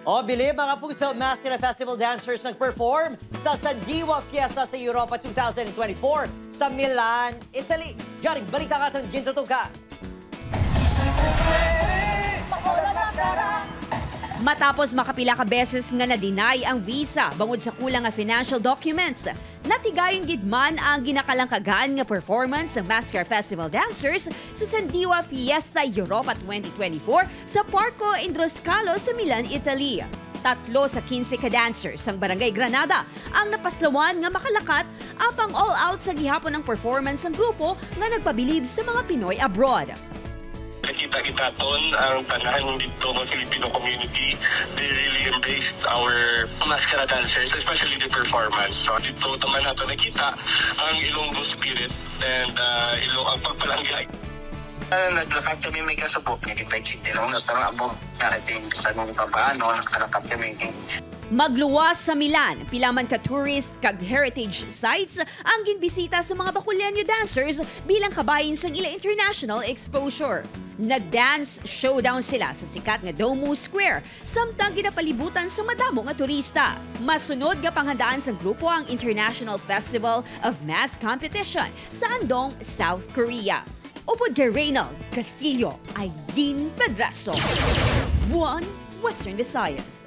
O, bili mga puso, Maskara Festival dancers nag-perform sa Sandiwa Fiesta sa Europa 2024 sa Milan, Italy. Galing balita ka itong gintutuka. Matapos makapila ka beses nga na-deny ang visa bangod sa kulang nga financial documents, natigayon gid man ang ginakalangkagan nga performance ng Maskara Festival dancers sa Sandiwa Fiesta Europa 2024 sa Parco Indroscalo sa Milan, Italy. 3 sa 15 ka-dancers ang Barangay Granada ang napaslawan nga makalakat apang all-out sa gihapon ng performance ng grupo nga nagpabilib sa mga Pinoy abroad. Nakita ton ang tanan dito ng Filipino community. They really embraced our Maskara dancers, especially the performance. So dito naman nato nakita ang Ilonggo spirit and ang pagpalangga. Naglakad kami may kasubok, nag-exit nung nasa abong narating sa mga paano, nakalakad kami. Magluwas sa Milan, pilaman ka tourist kag heritage sites ang ginbisita sa mga Bacolleño dancers bilang kabayin sa ila international exposure. Nag-dance showdown sila sa sikat nga Domus Square, samtang ginapalibutan sa madamo nga turista. Masunod nga panghandaan sa grupo ang International Festival of Mass Competition sa Andong, South Korea. Upod kay Reynald Castillo, Aileen Pedraso. One Western Visayas.